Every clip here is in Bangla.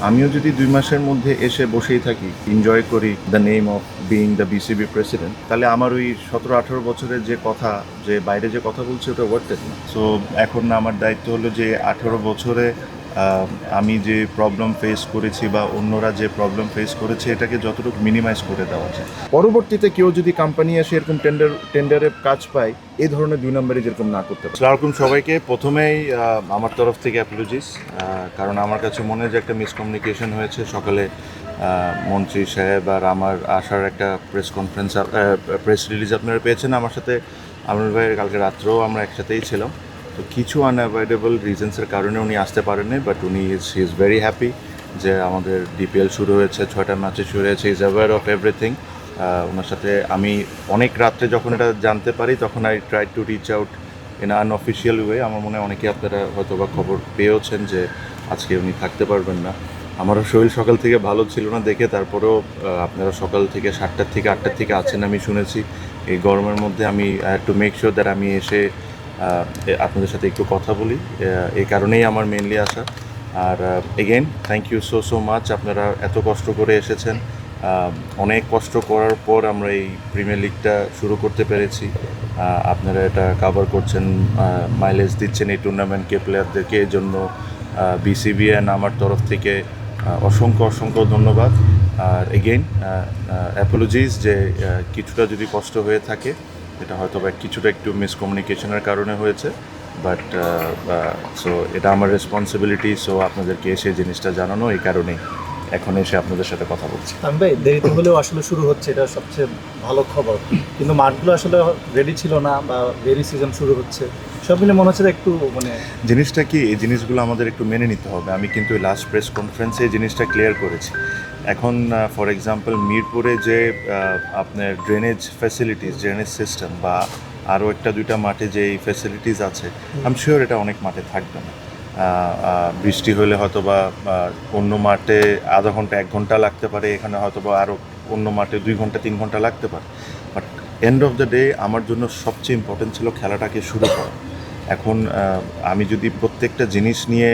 আমিও যদি 2 মাসের মধ্যে এসে বসেই থাকি, এনজয় করি the name of being the BCB president, তাহলে আমার ওই 17-18 বছরের যে কথা, যে বাইরে যে কথা বলছে, ওটা ওয়ার্থ ইট না। সো এখন আমার দায়িত্ব হলো যে 18 বছরে আমি যে প্রবলেম ফেস করেছি বা অন্যরা যে প্রবলেম ফেস করেছে, এটাকে যতটুকু মিনিমাইজ করে দেওয়া যায়। পরবর্তীতে কেউ যদি কোম্পানি এসে এরকম টেন্ডারে কাজ পায়, এই ধরনের 2 নম্বরে যেরকম না করতে পারে। আসসালামু আলাইকুম সবাইকে। প্রথমেই আমার তরফ থেকে অ্যাপোলজিস, কারণ আমার কাছে মনে হয় যে একটা মিসকমিউনিকেশন হয়েছে। সকালে মন্ত্রী সাহেব আর আমার আসার একটা প্রেস রিলিজ আপনারা পেয়েছেন। আমার সাথে আমির ভাইয়ের কালকে রাত্রেও আমরা একসাথেই ছিলাম। তো কিছু আনঅ্যাভয়েডেবল রিজনসের কারণে উনি আসতে পারেননি, বাট উনি হি ইজ ভেরি হ্যাপি যে আমাদের ডিপিএল শুরু হয়েছে, 6টা ম্যাচে শুরু হয়েছে। Is aware of everything. ওনার সাথে আমি অনেক রাত্রে যখন এটা জানতে পারি, তখন I try to reach out in unofficial way. আমার মনে হয় অনেকে আপনারা হয়তো বা খবর পেয়েওছেন যে আজকে উনি থাকতে পারবেন না। আমারও শরীর সকাল থেকে ভালো ছিল না দেখে, তারপরেও আপনারা সকাল থেকে 7টার থেকে 8টার থেকে আছেন আমি শুনেছি। এই গরমের মধ্যে আমি টু মেক শিওর দ্যাট আমি এসে আপনাদের সাথে একটু কথা বলি, এই কারণেই আমার মেনলি আসা। আর again thank you so much. আপনারা এত কষ্ট করে এসেছেন, অনেক কষ্ট করার পর আমরা এই প্রিমিয়ার লিগটা শুরু করতে পেরেছি। আপনারা এটা কাভার করছেন, মাইলেজ দিচ্ছেন এই টুর্নামেন্টকে, প্লেয়ারদেরকে। এর জন্য বিসিবি অ্যান্ড আমার তরফ থেকে অসংখ্য ধন্যবাদ। আর এগেইন অ্যাপোলজিস যে কিছুটা যদি কষ্ট হয়ে থাকে, এটা হয়তো বা কিছুটা একটু মিসকমিউনিকেশনের কারণে হয়েছে, বাট সো এটা আমার রেসপন্সিবিলিটি। সো আপনাদেরকে এসে জিনিসটা জানানো, এই কারণেই এখন এসে আপনাদের সাথে কথা বলছি। আমি ভাই দেরিতে হলেও আসলে শুরু হচ্ছে, এটা সবচেয়ে ভালো খবর। কিন্তু মাঠগুলো আসলে রেডি ছিল না, বা ভেরি সিজন শুরু হচ্ছে, সব মিলে মনে হচ্ছে যে একটু জিনিসটা কি, এই জিনিসগুলো আমাদের একটু মেনে নিতে হবে। আমি কিন্তু লাস্ট প্রেস কনফারেন্সে এই জিনিসটা ক্লিয়ার করেছি। এখন ফর এক্সাম্পল মিরপুরে যে আপনার ড্রেনেজ ফ্যাসিলিটিস, ড্রেনেজ সিস্টেম বা আরও একটা দুইটা মাঠে যে এই ফ্যাসিলিটিস আছে, আই এম শিওর এটা অনেক মাঠে থাকবে না। বৃষ্টি হলে হয়তো বা অন্য মাঠে আধা ঘন্টা 1 ঘন্টা লাগতে পারে, এখানে হয়তো বা আরও অন্য মাঠে 2 ঘন্টা 3 ঘন্টা লাগতে পারে। But end of the day আমার জন্য সবচেয়ে ইম্পর্টেন্ট ছিল খেলাটাকে শুরু করা। এখন আমি যদি প্রত্যেকটা জিনিস নিয়ে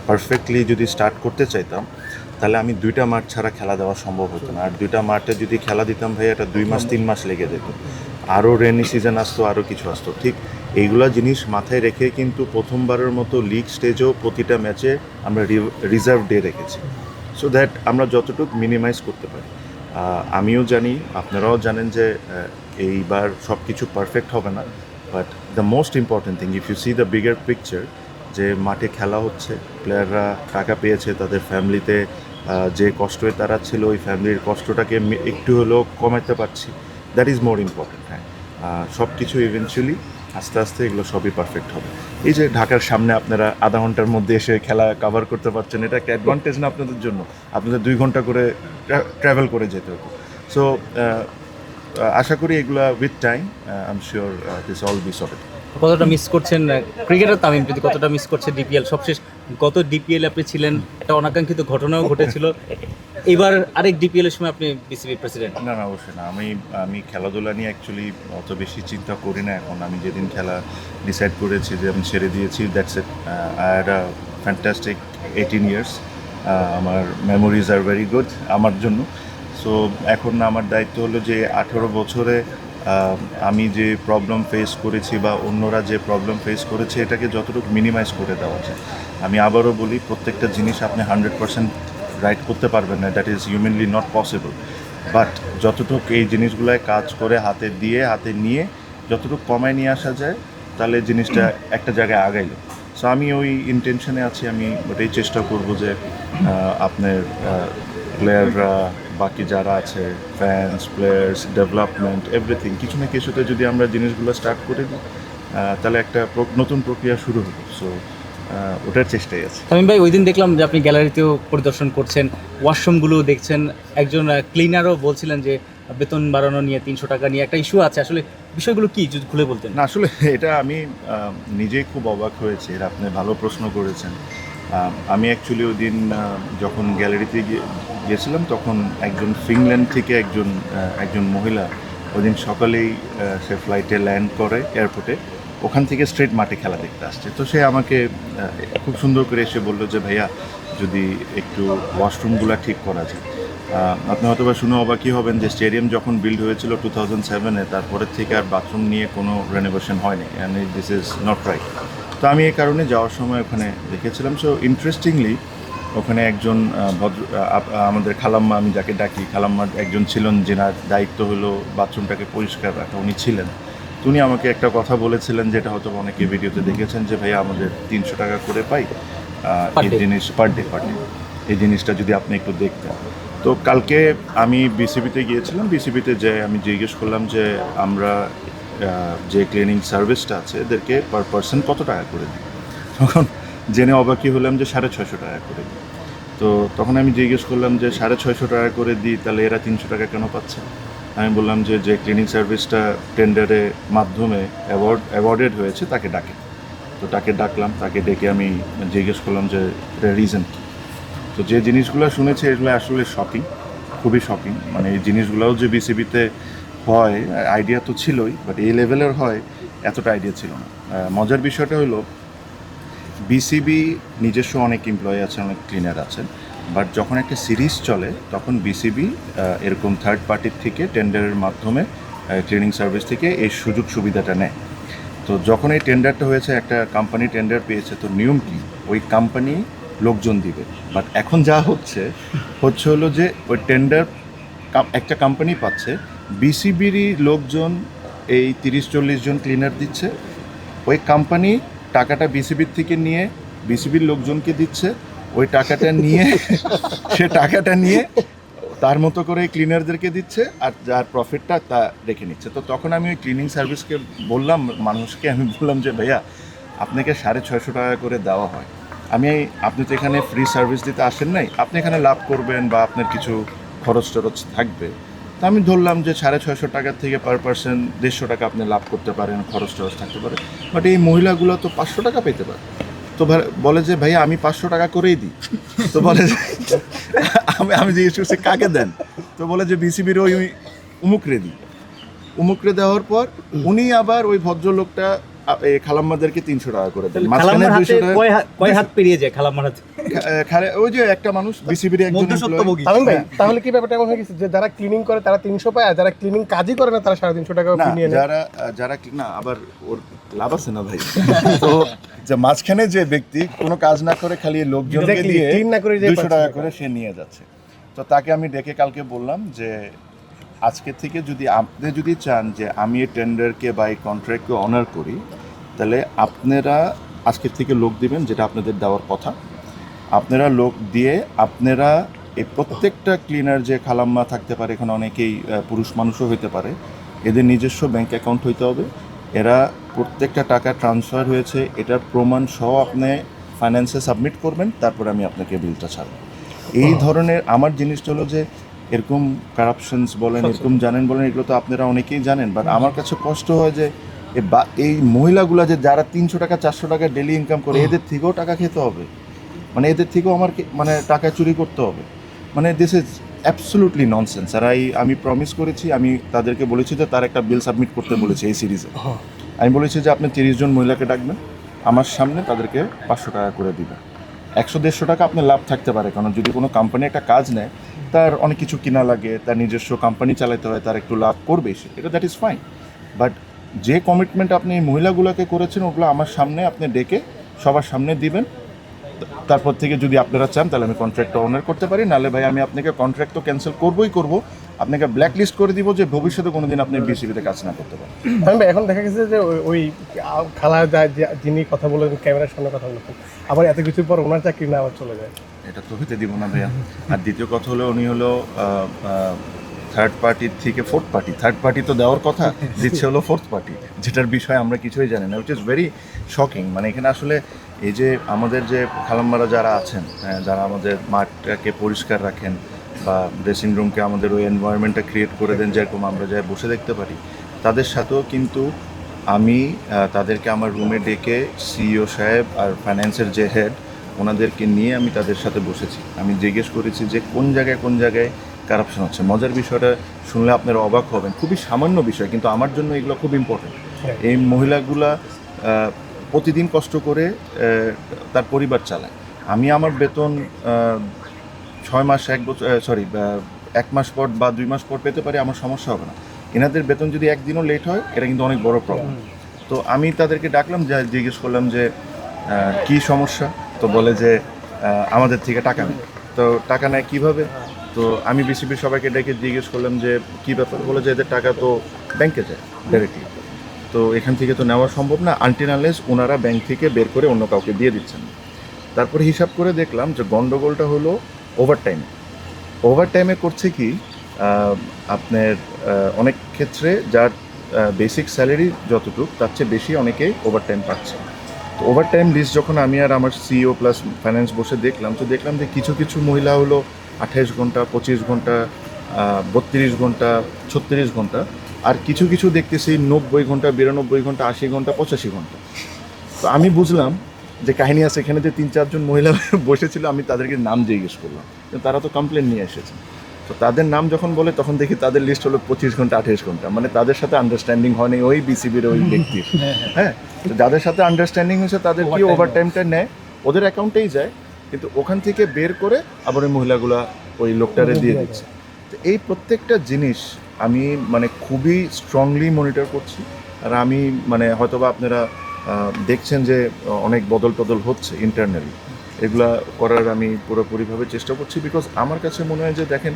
পারফেক্টলি যদি স্টার্ট করতে চাইতাম, তাহলে আমি 2টা মাঠ ছাড়া খেলা দেওয়া সম্ভব হতো না। আর 2টা মাঠে যদি খেলা দিতাম ভাই, এটা 2 মাস 3 মাস লেগে যেত। আরও রেনি সিজন আসতো, আরও কিছু আসতো। ঠিক এইগুলো জিনিস মাথায় রেখে কিন্তু প্রথমবারের মতো লিগ স্টেজেও প্রতিটা ম্যাচে আমরা রিজার্ভ ডে রেখেছি, সো দ্যাট আমরা যতটুকু মিনিমাইজ করতে পারি। আমিও জানি, আপনারাও জানেন যে এইবার সব কিছু পারফেক্ট হবে না, but the most important thing, if you see the bigger picture, যে মাঠে খেলা হচ্ছে, প্লেয়াররা টাকা পেয়েছে, তাদের ফ্যামিলিতে যে কষ্টে তারা ছিল, ওই ফ্যামিলির কষ্টটাকে একটু হলেও কমাতে পারছি, দ্যাট ইজ মোর ইম্পর্টেন্ট। হ্যাঁ, সব কিছু ইভেনচুয়ালি আস্তে আস্তে এগুলো সবই পারফেক্ট হবে। এই যে ঢাকার সামনে আপনারা আধা ঘন্টার মধ্যে এসে খেলা কভার করতে পারছেন, এটা একটা অ্যাডভান্টেজ না আপনাদের জন্য? আপনাদের 2 ঘন্টা করে ট্রাভেল করে যেতে হতো। সো আশা করি এগুলা with time I am sure this all be sorted. কতটা মিস করছেন ক্রিকেটার তামিম যদি কতটা মিস করছে ডিপিএল? সবশেষ গত ডিপিএল আপনি ছিলেন, একটা অনাকাঙ্ক্ষিত ঘটনাও ঘটেছিল। এবার আরেক ডিপিএল এর সময় আপনি বিসিবি প্রেসিডেন্ট। না অবশ্যই না। আমি খেলাধুলা নিয়ে অ্যাকচুয়ালি অত বেশি চিন্তা করি না এখন। আমি যেদিন খেলা ডিসাইড করেছি যে আমি ছেড়ে দিয়েছি, that's it. I had a fantastic 18 years. আমার মেমোরিজ আর ভেরি গুড আমার জন্য। সো এখন আমার দায়িত্ব হলো যে 18 বছরে আমি যে প্রবলেম ফেস করেছি বা অন্যরা যে প্রবলেম ফেস করেছে, এটাকে যতটুকু মিনিমাইজ করে দেওয়া যায়। আমি আবারও বলি, প্রত্যেকটা জিনিস আপনি 100% রাইট করতে পারবেন না, that is humanly not possible. But যতটুকু এই জিনিসগুলোয় কাজ করে হাতে নিয়ে যতটুকু কমায় নিয়ে আসা যায়, তাহলে জিনিসটা একটা জায়গায় আগাইল। সো আমি ওই ইন্টেনশনে আছি। আমি ওটাই চেষ্টা করব যে আপনার প্লেয়াররা, বাকি যারা আছে, ফ্যান্স, প্লেয়ার্স, ডেভেলপমেন্ট, এভরিথিং, কিছু না কিছুতে যদি আমরা জিনিসগুলো স্টার্ট করে দিই, তাহলে একটা নতুন প্রক্রিয়া শুরু হবে। সো ওটার চেষ্টাই আছে। তামিম ভাই, ওই দিন দেখলাম যে আপনি গ্যালারিতেও পরিদর্শন করছেন, ওয়াশরুমগুলো দেখছেন। একজন ক্লিনারও বলছিলেন যে বেতন বাড়ানো নিয়ে 300 টাকা নিয়ে একটা ইস্যু আছে। আসলে বিষয়গুলো কি যদি খুলে বলতেন? না, আসলে এটা আমি নিজেই খুব অবাক হয়েছি। এটা আপনি ভালো প্রশ্ন করেছেন। আমি অ্যাকচুয়ালি ওই দিন যখন গ্যালারিতে গিয়েছিলাম, তখন একজন ফিনল্যান্ড থেকে একজন মহিলা ওই দিন সকালেই সে ফ্লাইটে ল্যান্ড করে এয়ারপোর্টে, ওখান থেকে স্ট্রেট মাঠে খেলা দেখতে আসছে। তো সে আমাকে খুব সুন্দর করে এসে বললো যে ভাইয়া, যদি একটু ওয়াশরুমগুলো ঠিক করা যায়। আপনি হয়তো বা শুনে অবাকই হবেন যে স্টেডিয়াম যখন বিল্ড হয়েছিল 2007-এ, তারপরের থেকে আর বাথরুম নিয়ে কোনো রেনোভেশন হয়নি, and this is not right. তো আমি এই কারণে যাওয়ার সময় ওখানে দেখেছিলাম। সো ইন্টারেস্টিংলি ওখানে একজন আমাদের খালাম্মা, আমি যাকে ডাকি খালাম্মা, একজন ছিলেন যেনার দায়িত্ব হলো বাথরুমটাকে পরিষ্কার রাখা, উনি ছিলেন। তো উনি আমাকে একটা কথা বলেছিলেন, যেটা হয়তো অনেকে ভিডিওতে দেখেছেন, যে ভাইয়া আমাদের 300 টাকা করে পাই Per এই day। জিনিস পার ডে এই জিনিসটা যদি আপনি একটু দেখতেন। তো কালকে আমি বিসিবিতে গিয়েছিলাম, বিসিবিতে যে আমি জিজ্ঞেস করলাম যে আমরা যে ক্লিনিং সার্ভিসটা আছে এদেরকে পার পার্সন কত টাকা করে দিই। তখন জেনে অবাকই হলাম যে 650 টাকা করে দিই। তো তখন আমি জিজ্ঞেস করলাম যে 650 টাকা করে দিই, তাহলে এরা 300 টাকা কেন পাচ্ছে? আমি বললাম যে যে ক্লিনিং সার্ভিসটা টেন্ডারের মাধ্যমে অ্যাওয়ার্ডেড হয়েছে তাকে ডাকে। তো তাকে ডাকলাম, তাকে ডেকে আমি জিজ্ঞেস করলাম যে রিজন কী। তো যে জিনিসগুলো শুনেছি এগুলো আসলে শকিং, খুবই শকিং। মানে এই জিনিসগুলোও যে বিসিবিতে হয় আইডিয়া তো ছিলই, বাট এই লেভেলের হয় এতটা আইডিয়া ছিল না। মজার বিষয়টা হলো বিসিবি নিজস্ব অনেক এমপ্লয়ি আছে, অনেক ক্লিনার আছেন, বাট যখন একটা সিরিজ চলে তখন বিসিবি এরকম থার্ড পার্টির থেকে টেন্ডারের মাধ্যমে ক্লিনিং সার্ভিস থেকে এই সুযোগ সুবিধাটা নেয়। তো যখন এই টেন্ডারটা হয়েছে, একটা কোম্পানি টেন্ডার পেয়েছে, তো নিয়ম কি ওই কোম্পানি লোকজন দিবে। বাট এখন যা হচ্ছে হলো যে ওই টেন্ডার একটা কোম্পানি পাচ্ছে, বিসিবিরই লোকজন এই 30-40 জন ক্লিনার দিচ্ছে, ওই কোম্পানি টাকাটা বিসিবির থেকে নিয়ে বিসিবির লোকজনকে দিচ্ছে, ওই টাকাটা নিয়ে সে টাকাটা নিয়ে তার মতো করে ক্লিনারদেরকে দিচ্ছে, আর যার প্রফিটটা তা রেখে নিচ্ছে। তো তখন আমি ওই ক্লিনিং সার্ভিসকে বললাম, মানুষকে আমি বললাম যে ভাইয়া আপনাকে 650 টাকা করে দেওয়া হয়, আপনি তো এখানে ফ্রি সার্ভিস দিতে আসেন নাই, আপনি এখানে লাভ করবেন বা আপনার কিছু খরচ টরচ থাকবে। তো আমি ধরলাম যে 650 টাকার থেকে পার পার্সন 150 টাকা আপনি লাভ করতে পারেন, খরচ টরচ থাকতে পারে। বাট এই মহিলাগুলো তো 500 টাকা পেতে পারে। তো বলে যে ভাইয়া আমি 500 টাকা করেই দিই। তো বলে যে আমি জিজ্ঞেস করছি কাকে দেন? তো বলে যে বিসিবির ওই উমুকরে দিই। উমুকরে দেওয়ার পর উনি আবার ওই ভদ্রলোকটা খালাম্মাদেরকে 300 টাকা করে দেন। মাঝখানে খালাম্মার হাতে 200 টাকা কয় হাত পেরিয়ে যায় খালাম্মার হাতে? ওই যে একটা মানুষ বিসিবির একজন employee। তামিম ভাই, তাহলে কি ব্যাপারটা এমন হয়ে গেছে যে যারা ক্লিনিং করে তারা 300 পায়, আর যারা ক্লিনিং কাজই করে না তারা 350 টাকা না, ফি নিয়ে নেয়? যারা না, আবার ওর লাভ আছে না ভাই। তো যে মাঝখানে যে ব্যক্তি কোনো কাজ না করে খালি লোকজনকে Exactly, দিয়ে clean না করে যে 200 টাকা 500 করে সে নিয়ে যাচ্ছে। তো তাকে আমি ডেকে কালকে বললাম যে আজকে থেকে আপনি যদি চান যে আমি এই টেন্ডারকে বা এই কন্ট্রাক্টকে অনার করি, তাহলে আপনারা আজকের থেকে লোক দিবেন, যেটা আপনাদের দেওয়ার কথা। আপনারা লোক দিয়ে আপনারা এই প্রত্যেকটা ক্লিনার যে খালাম্মা থাকতে পারে, এখানে অনেকেই পুরুষ মানুষও হইতে পারে, এদের নিজস্ব ব্যাংক অ্যাকাউন্ট হইতে হবে। এরা প্রত্যেকটা টাকা ট্রান্সফার হয়েছে এটার প্রমাণ সহ আপনি ফাইন্যান্সে সাবমিট করবেন, তারপর আমি আপনাকে বিলটা ছাড়ব। এই ধরনের আমার জিনিসটা হলো যে এরকম কারাপশনস বলেন, এরকম জানেন বলেন, এগুলো তো আপনারা অনেকেই জানেন, বাট আমার কাছে কষ্ট হয় যে এই মহিলাগুলো যে যারা 300 টাকা 400 টাকা ডেলি ইনকাম করে, এদের থেকেও টাকা খেতে হবে, মানে এদের থেকেও আমার মানে টাকা চুরি করতে হবে। মানে দিস ইজ অ্যাবসলুটলি ননসেন্স। আর আমি প্রমিস করেছি, আমি তাদেরকে বলেছি যে তার একটা বিল সাবমিট করতে বলেছি এই সিরিজে। আমি বলেছি যে আপনি 30 জন মহিলাকে ডাকবেন, আমার সামনে তাদেরকে 500 টাকা করে দিবেন। 100-150 টাকা আপনার লাভ থাকতে পারে, কারণ যদি কোনো কোম্পানি একটা কাজ নেয় তার অনেক কিছু কিনা লাগে, তার নিজস্ব কোম্পানি চালাতে হয়, তার একটু লাভ করবে সে, এটা দ্যাট ইজ ফাইন। বাট যে কমিটমেন্ট আপনি এই মহিলাগুলোকে করেছেন ওগুলো আমার সামনে আপনি ডেকে সবার সামনে দিবেন। তারপর থেকে যদি আপনারা চান তাহলে আমি কন্ট্রাক্টটা অনার করতে পারি, নাহলে ভাই আমি আপনাকে কন্ট্রাক্ট তো ক্যান্সেল করবই করব, আপনাকে ব্ল্যাক লিস্ট করে দিব যে ভবিষ্যতে কোনোদিন আপনি বিসিবিতে কাজ না করতে পারেন। তামিম ভাই, এখন দেখা গেছে যে ওই খালা যিনি কথা বলেন, ক্যামেরার সামনে কথা বলেছেন, আবার এত কিছুর পর ওনার চাকরি না আবার চলে যায়। এটা তো হতে দিব না ভাইয়া। আর দ্বিতীয় কথা হলো উনি হলো থার্ড পার্টির থেকে ফোর্থ পার্টি। থার্ড পার্টি তো দেওয়ার কথা, দিচ্ছে হলো ফোর্থ পার্টি, যেটার বিষয়ে আমরা কিছুই জানি না, উইচ ইজ ভেরি শকিং। মানে এখানে আসলে এই যে আমাদের যে খালাম্মারা যারা আছেন, যারা আমাদের মাঠটাকে পরিষ্কার রাখেন বা ড্রেসিং রুমকে আমাদের ওই এনভায়রনমেন্টটা ক্রিয়েট করে দেন যেরকম আমরা যাই বসে দেখতে পারি, তাদের সাথেও কিন্তু আমি তাদেরকে আমার রুমে ডেকে সিইও সাহেব আর ফাইন্যান্সের যে হেড, ওনাদেরকে নিয়ে আমি তাদের সাথে বসেছি। আমি জিজ্ঞেস করেছি যে কোন জায়গায় কারাপশন হচ্ছে। মজার বিষয়টা শুনলে আপনারা অবাক হবেন, খুবই সামান্য বিষয়, কিন্তু আমার জন্য এগুলো খুব ইম্পর্টেন্ট। এই মহিলাগুলা প্রতিদিন কষ্ট করে তার পরিবার চালায়। আমি আমার বেতন 6 মাস 1 বছর 1 মাস পর বা 2 মাস পর পেতে পারি, আমার সমস্যা হবে না। এনাদের বেতন যদি একদিনও লেট হয় এটা কিন্তু অনেক বড় প্রবলেম। তো আমি তাদেরকে ডাকলাম, যা জিজ্ঞেস করলাম যে কি সমস্যা। তো বলে যে আমাদের থেকে টাকা নেয়। তো টাকা নেয় কীভাবে? তো আমি বিসিবির সবাইকে ডেকে জিজ্ঞেস করলাম যে কী ব্যাপার। বলে যে এদের টাকা তো ব্যাংকে যায় ডাইরেক্টলি, তো এখান থেকে তো নেওয়া সম্ভব না আনটিল আনলেস ওনারা ব্যাংক থেকে বের করে অন্য কাউকে দিয়ে দিচ্ছেন। তারপরে হিসাব করে দেখলাম যে গন্ডগোলটা হলো ওভারটাইমে করছে কি, আপনার অনেক ক্ষেত্রে যার বেসিক স্যালারি যতটুকু তার চেয়ে বেশি অনেকে ওভারটাইম পাচ্ছে। তো ওভারটাইম লিস্ট যখন আমি আর আমার সিইও প্লাস ফাইন্যান্স বসে দেখলাম, তো দেখলাম যে কিছু কিছু মহিলা হলো 28 ঘন্টা, 25 ঘন্টা, 32 ঘন্টা, 36 ঘন্টা, আর কিছু কিছু দেখতেছি 90 ঘন্টা, 92 ঘন্টা, 80 ঘন্টা, 85 ঘন্টা। তো আমি বুঝলাম যে কাহিনী আছে এখানে, যে 3-4 জন মহিলা বসেছিল, আমি তাদেরকে নাম জিজ্ঞেস করলাম, তারা তো কমপ্লেন নিয়ে এসেছে। তো তাদের নাম যখন বলে তখন দেখি তাদের লিস্ট হলো 25 ঘন্টা, 28 ঘন্টা। মানে তাদের সাথে আন্ডারস্ট্যান্ডিং হয়নি ওই বিসিবির ওই ব্যক্তির। হ্যাঁ, তো যাদের সাথে আন্ডারস্ট্যান্ডিং হয়েছে তাদের কি ওভারটাইমটা নেয়, ওদের অ্যাকাউন্টেই যায়, কিন্তু ওখান থেকে বের করে আবার ওই মহিলাগুলা ওই লোকটারে দিয়ে দিচ্ছে। তো এই প্রত্যেকটা জিনিস আমি মানে খুবই স্ট্রংলি মনিটর করছি। আর আমি মানে হয়তোবা আপনারা দেখছেন যে অনেক বদল হচ্ছে ইন্টারনালি, এগুলা করার আমি পুরোপুরিভাবে চেষ্টা করছি। বিকজ আমার কাছে মনে হয় যে দেখেন,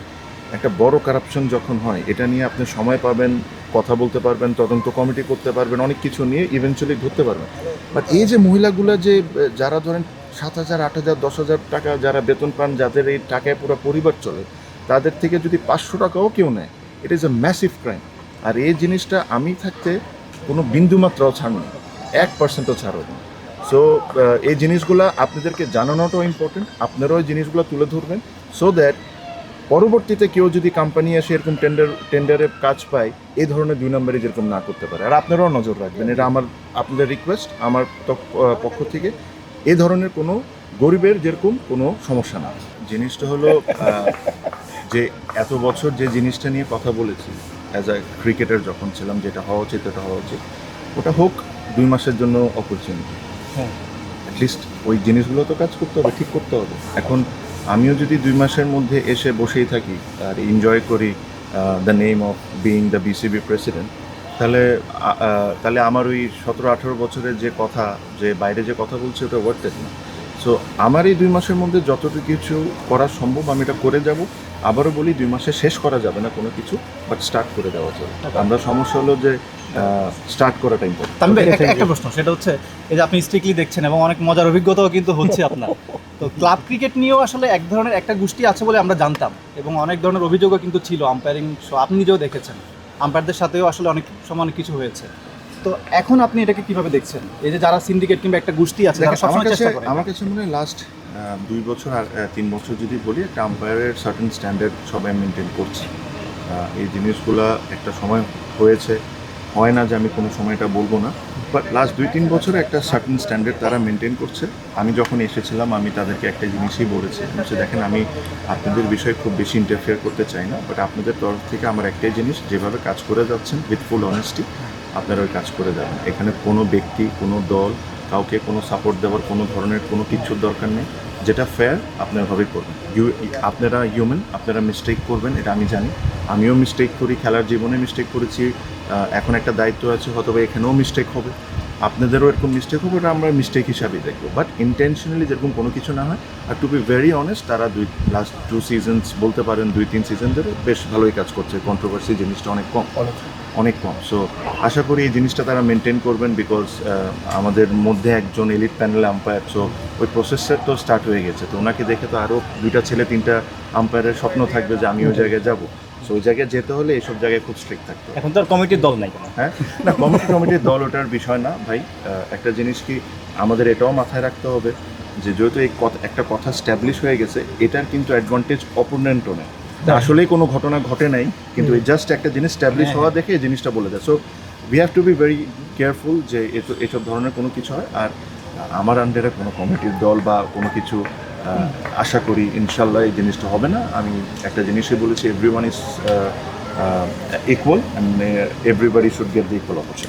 একটা বড় কারাপশন যখন হয়, এটা নিয়ে আপনি সময় পাবেন, কথা বলতে পারবেন, তদন্ত কমিটি করতে পারবেন, অনেক কিছু নিয়ে ইভেনচুয়ালি ধরতে পারবেন। বাট এই যে মহিলাগুলো যে যারা ধরেন 7,000, 8,000, 10,000 টাকা যারা বেতন পান, যাদের এই টাকায় পুরো পরিবার চলে, তাদের থেকে যদি 500 টাকাও কেউ নেয়, it is a massive crime. আর এই জিনিসটা আমি থাকতে কোনো বিন্দুমাত্রাও ছাড় নেই, 1%ও ছাড় হবে না। সো এই জিনিসগুলো আপনাদেরকে জানানোটাও ইম্পর্টেন্ট, আপনারাও এই জিনিসগুলো তুলে ধরবেন, সো দ্যাট পরবর্তীতে কেউ যদি কোম্পানি এসে এরকম টেন্ডারে কাজ পায়, এই ধরনের 2 নম্বরে যেরকম না করতে পারে। আর আপনারাও নজর রাখবেন, এটা আপনাদের রিকোয়েস্ট আমার পক্ষ থেকে। এই ধরনের কোনো গরিবের যেরকম কোনো সমস্যা না। জিনিসটা হলো যে এত বছর যে জিনিসটা নিয়ে কথা বলেছি অ্যাজ আ ক্রিকেটার যখন ছিলাম, যেটা হওয়া উচিত এটা হওয়া উচিত, ওটা হোক 2 মাসের জন্য অপরচুনিটি। অ্যাটলিস্ট ওই জিনিসগুলো তো কাজ করতে হবে, ঠিক করতে হবে। এখন আমিও যদি 2 মাসের মধ্যে এসে বসেই থাকি আর এনজয় করি the name of being the BCB president, তাহলে আমার ওই 17-18 বছরের যে কথা, যে বাইরে যে কথা বলছে, ওটা ওয়ার্থ ইট না। সো আমার এই 2 মাসের মধ্যে যতটুকু কিছু করা সম্ভব আমি এটা করে যাব। আবারও বলি, 2 মাসে শেষ করা যাবে না কোনো কিছু, বাট স্টার্ট করে দেওয়া যাবে। আমরা সমস্যা হলো যে স্টার্ট করাটা ইম্পর্টেন্ট। তানভীর ভাই, একটা প্রশ্ন, সেটা হচ্ছে এই যে আপনি স্ট্রিক্টলি দেখছেন এবং অনেক মজার অভিজ্ঞতাও কিন্তু হচ্ছে আপনার। তো ক্লাব ক্রিকেট নিয়েও আসলে এক ধরনের একটা গোষ্ঠী আছে বলে আমরা জানতাম, এবং অনেক ধরনের অভিযোগও কিন্তু ছিল আম্পায়ারিং, আপনি নিজেও দেখেছেন, আম্পায়ারদের সাথেও আসলে অনেক সময় অনেক কিছু হয়েছে। তো এখন আপনি এটাকে কিভাবে দেখছেন, এই যে যারা সিন্ডিকেট কিংবা একটা গোষ্ঠী আছে যারা সবসময় চেষ্টা করে? আমার কাছে মনে হয় লাস্ট 2 বছর আর 3 বছর যদি বলি, একটা আম্পায়ারের সার্টেন স্ট্যান্ডার্ড সবাই মেনটেন করছে। এই জিনিসগুলো একটা সময় হয়েছে, হয় না যে আমি কোনো সময় এটা বলবো না, বাট লাস্ট 2-3 বছরে একটা সার্টেন স্ট্যান্ডার্ড তারা মেনটেন করছে। আমি যখন এসেছিলাম আমি তাদেরকে একটা জিনিসই বলেছি যে দেখেন, আমি আপনাদের বিষয়ে খুব বেশি ইন্টারফেয়ার করতে চাই না, বাট আপনাদের তরফ থেকে আমার একটাই জিনিস, যেভাবে কাজ করে যাচ্ছেন উইথ ফুল অনেস্টি আপনারা ওই কাজ করে যাবেন। এখানে কোনো ব্যক্তি, কোনো দল, কাউকে কোনো সাপোর্ট দেওয়ার কোনো ধরনের কোনো কিছুর দরকার নেই। যেটা ফেয়ার আপনারাভাবেই করবেন। আপনারা হিউম্যান, আপনারা মিস্টেক করবেন, এটা আমি জানি। আমিও মিস্টেক করি, খেলার জীবনে মিস্টেক করেছি, এখন একটা দায়িত্ব আছে, হয়তো এখানেও মিস্টেক হবে, আপনাদেরও এরকম মিস্টেক হবে, এটা আমরা মিস্টেক হিসাবেই দেখবো। বাট ইন্টেনশনালি যেরকম কোনো কিছু না হয়। আর টু বি ভেরি অনেস্ট, তারা লাস্ট 2 সিজনস বলতে পারেন, 2-3 সিজন ধরে বেশ ভালোই কাজ করছে, কন্ট্রোভার্সি জিনিসটা অনেক কম। সো আশা করি এই জিনিসটা তারা মেনটেন করবেন, বিকজ আমাদের মধ্যে একজন এলিট প্যানেল আম্পায়ার, সো ওই প্রসেসটা তো স্টার্ট হয়ে গেছে। তো ওনাকে দেখে তো আরও 2টা ছেলে 3টা আম্পায়ারের স্বপ্ন থাকবে যে আমি ওই জায়গায় যাবো। সো ওই জায়গায় যেতে হলে এইসব জায়গায় খুব স্ট্রিক্ট থাকতে হবে। এখন তো আর কমিটির দল নাই কেন? হ্যাঁ, না, কমিটির দল ওটার বিষয় না ভাই। একটা জিনিস কি আমাদের এটাও মাথায় রাখতে হবে যে যেহেতু একটা কথা স্ট্যাবলিশ হয়ে গেছে, এটার কিন্তু অ্যাডভান্টেজ অপোনেন্টও নেই। আসলেই কোনো ঘটনা ঘটে নাই, কিন্তু জাস্ট একটা জিনিস স্ট্যাবলিশ হওয়া দেখে এই জিনিসটা বলে দেয়। So we have to be very careful যে এসব ধরনের কোনো কিছু হয়। আর আমার আন্ডারে কোনো কমিটির দল বা কোনো কিছু আশা করি ইনশাল্লাহ এই জিনিসটা হবে না। আমি একটা জিনিসই বলেছি, everyone is equal and everybody should get the equal opportunity.